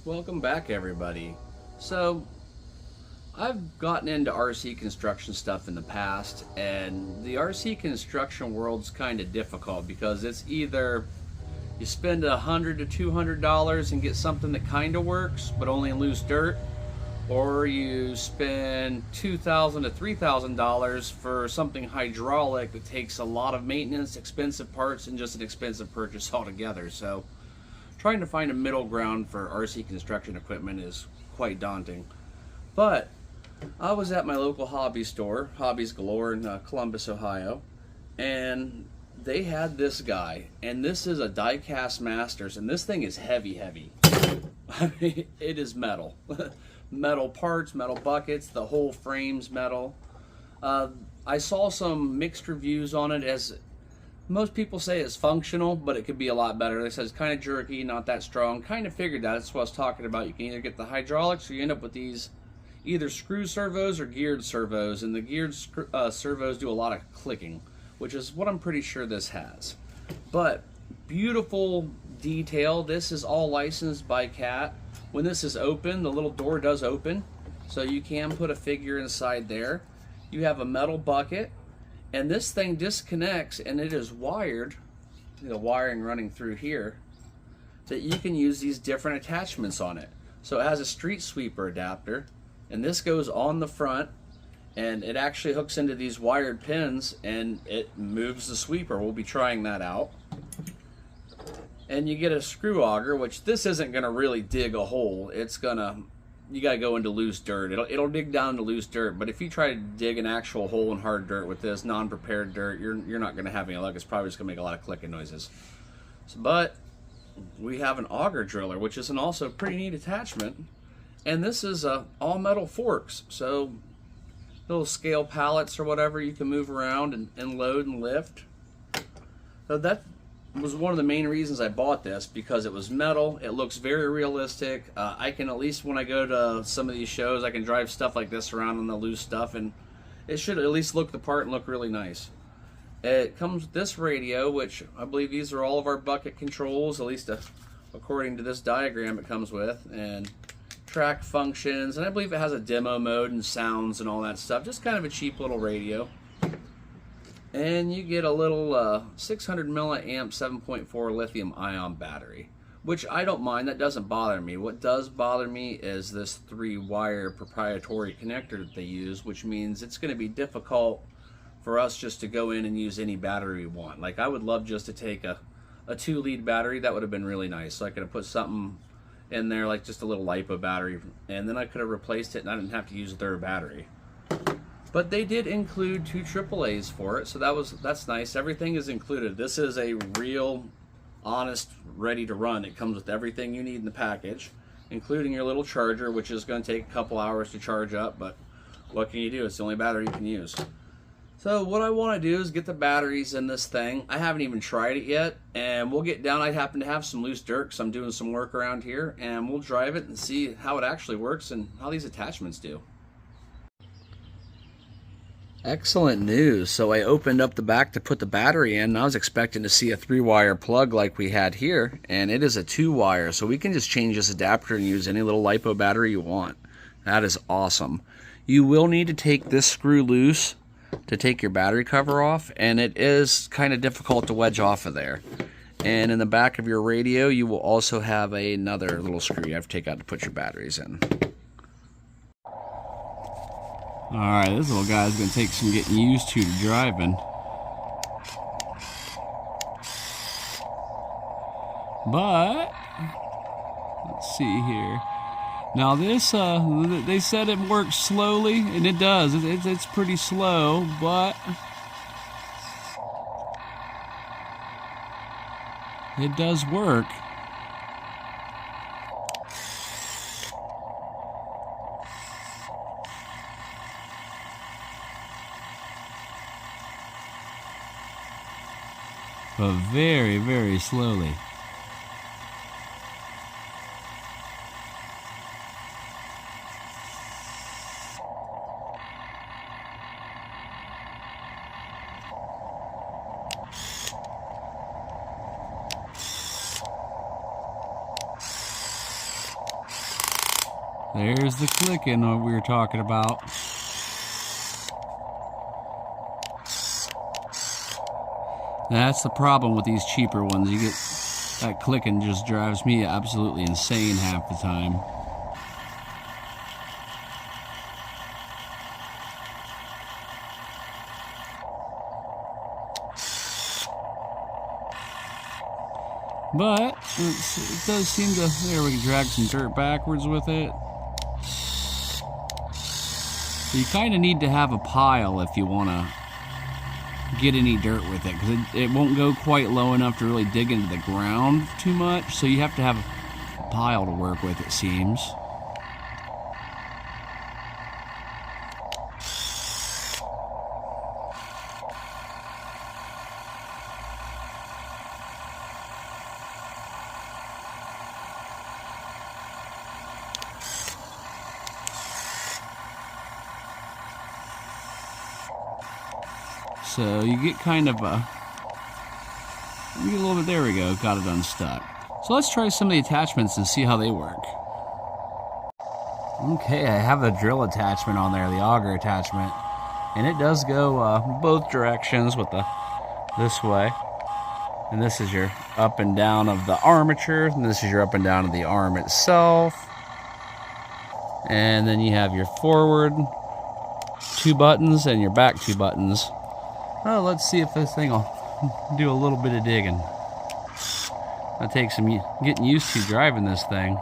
Welcome back, everybody. So I've gotten into RC construction stuff in the past, and the RC construction world's kind of difficult because it's either you spend $100 to $200 and get something that kind of works but only in loose dirt, or you spend $2,000 to $3,000 for something hydraulic that takes a lot of maintenance, expensive parts, and just an expensive purchase altogether. So trying to find a middle ground for RC construction equipment is quite daunting. But I was at my local hobby store, Hobbies Galore in Columbus, Ohio, and they had this guy, and this is a diecast Masters, and this thing is heavy. I mean, it is metal. Metal parts, metal buckets, the whole frame's metal. I saw some mixed reviews on it. As most people say it's functional, but it could be a lot better. They said it's kind of jerky, not that strong. Kind of figured that. That's what I was talking about. You can either get the hydraulics or you end up with these either screw servos or geared servos. And the geared servos do a lot of clicking, which is what I'm pretty sure this has. But beautiful detail. This is all licensed by CAT. When this is open, the little door does open, so you can put a figure inside there. You have a metal bucket, and this thing disconnects, and it is wired, the wiring running through here, that you can use these different attachments on it. So it has a street sweeper adapter, and this goes on the front, and it actually hooks into these wired pins, and it moves the sweeper. We'll be trying that out. And you get a screw auger, which this isn't going to really dig a hole. It's gonna, you got to go into loose dirt. It'll dig down to loose dirt, but if you try to dig an actual hole in hard dirt with this non-prepared dirt, you're not going to have any luck. It's probably just going to make a lot of clicking noises. But we have an auger driller, which is an also pretty neat attachment. And this is all metal forks, so little scale pallets or whatever you can move around and load and lift. So that was one of the main reasons I bought this, because it was metal. It looks very realistic. I can, at least when I go to some of these shows, I can drive stuff like this around on the loose stuff, and it should at least look the part and look really nice. It comes with this radio, which I believe these are all of our bucket controls, at least according to this diagram it comes with, and track functions, and I believe it has a demo mode and sounds and all that stuff. Just kind of a cheap little radio. And you get a little 600 milliamp 7.4 lithium ion battery, which I don't mind. That doesn't bother me. What does bother me is this 3-wire proprietary connector that they use, which means it's going to be difficult for us just to go in and use any battery we want. Like, I would love just to take a 2-lead battery. That would have been really nice. So I could have put something in there like just a little LiPo battery, and then I could have replaced it and I didn't have to use their battery. But they did include 2 AAAs for it, so that's nice. Everything is included. This is a real, honest, ready to run. It comes with everything you need in the package, including your little charger, which is going to take a couple hours to charge up, but what can you do? It's the only battery you can use. So what I want to do is get the batteries in this thing. I haven't even tried it yet, and we'll get down. I happen to have some loose dirt because I'm doing some work around here, and we'll drive it and see how it actually works and how these attachments do. Excellent news. So I opened up the back to put the battery in, and I was expecting to see a 3-wire plug like we had here, and it is a 2-wire, so we can just change this adapter and use any little LiPo battery you want. That is awesome. You will need to take this screw loose to take your battery cover off, and it is kind of difficult to wedge off of there. And in the back of your radio, you will also have another little screw you have to take out to put your batteries in. Alright, this little guy's going to take some getting used to driving. But, let's see here. Now this, they said it works slowly, and it does. It's pretty slow, but it does work. But very, very slowly. There's the clicking that we were talking about. That's the problem with these cheaper ones. You get that clicking just drives me absolutely insane half the time. But it does seem to, there we can drag some dirt backwards with it. So you kind of need to have a pile if you want to get any dirt with it, because it won't go quite low enough to really dig into the ground too much. So you have to have a pile to work with, it seems. So you get kind of a, you get a little bit, there we go, got it unstuck. So let's try some of the attachments and see how they work. Okay, I have the drill attachment on there, the auger attachment, and it does go both directions with the, this way. And this is your up and down of the armature, and this is your up and down of the arm itself. And then you have your forward 2 buttons and your back 2 buttons. Well, let's see if this thing will do a little bit of digging. That takes some getting used to driving this thing.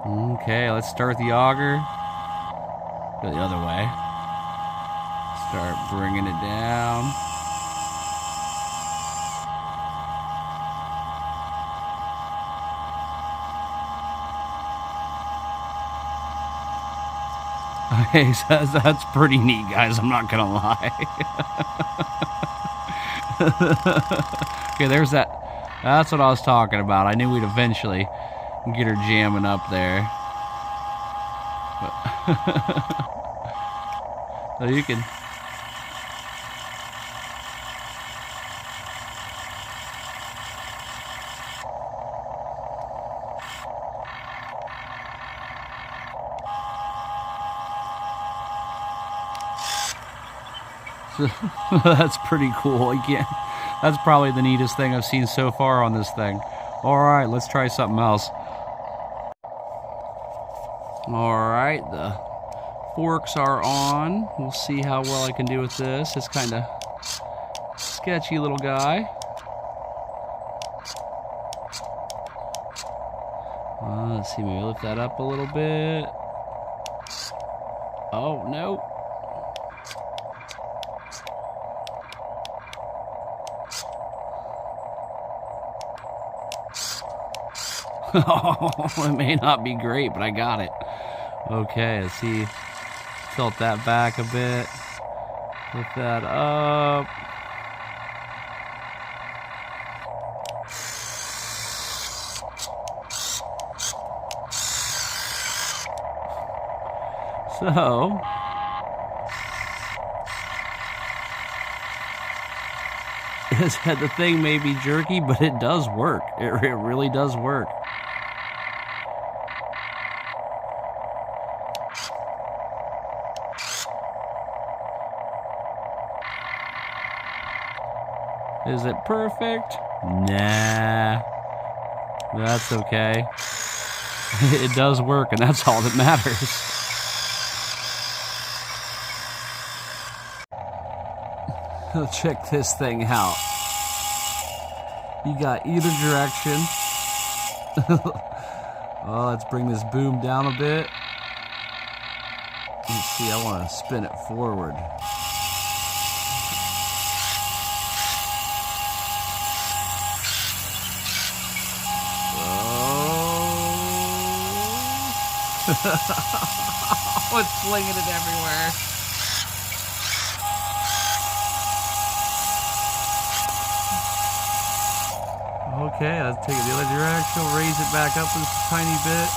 Okay, let's start the auger. Go the other way. Start bringing it down. Okay, so that's pretty neat, guys. I'm not gonna lie. Okay, there's that. That's what I was talking about. I knew we'd eventually get her jamming up there. But so you can. That's pretty cool. Again, that's probably the neatest thing I've seen so far on this thing. Alright, let's try something else. Alright, the forks are on. We'll see how well I can do with this. It's kind of sketchy little guy. Let's see, maybe lift that up a little bit. Oh, no. It may not be great, but I got it. Okay, let's see. Tilt that back a bit. Lift that up. So, the thing may be jerky, but it does work. It really does work. Is it perfect? Nah. That's okay. It does work, and that's all that matters. Check this thing out. You got either direction. Oh, let's bring this boom down a bit. Let's see, I want to spin it forward. Oh, it's flinging it everywhere. Okay, let's take it the other direction, raise it back up just a tiny bit.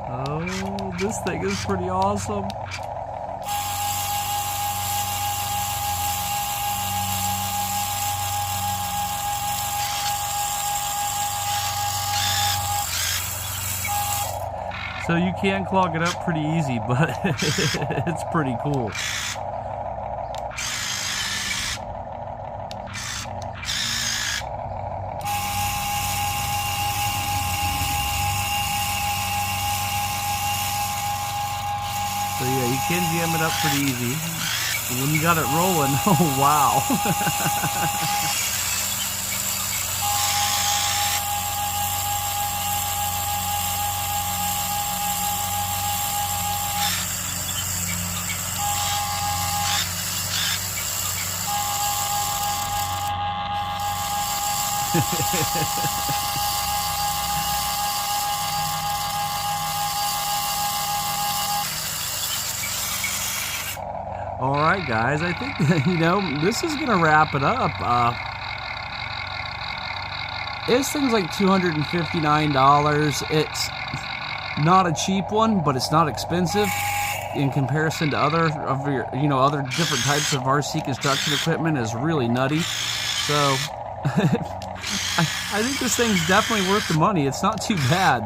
Oh, this thing is pretty awesome. So you can clog it up pretty easy, but it's pretty cool. So yeah, you can jam it up pretty easy. But when you got it rolling, oh wow. All right, guys, I think, this is gonna wrap it up. This thing's like $259. It's not a cheap one, but it's not expensive in comparison to other of your, other different types of RC construction equipment. Is really nutty. So I think this thing's definitely worth the money. It's not too bad.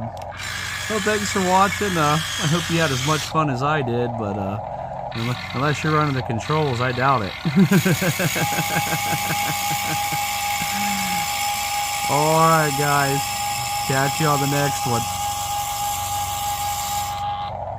Well, thanks for watching. I hope you had as much fun as I did, but unless you're running the controls, I doubt it. Alright, guys. Catch you on the next one.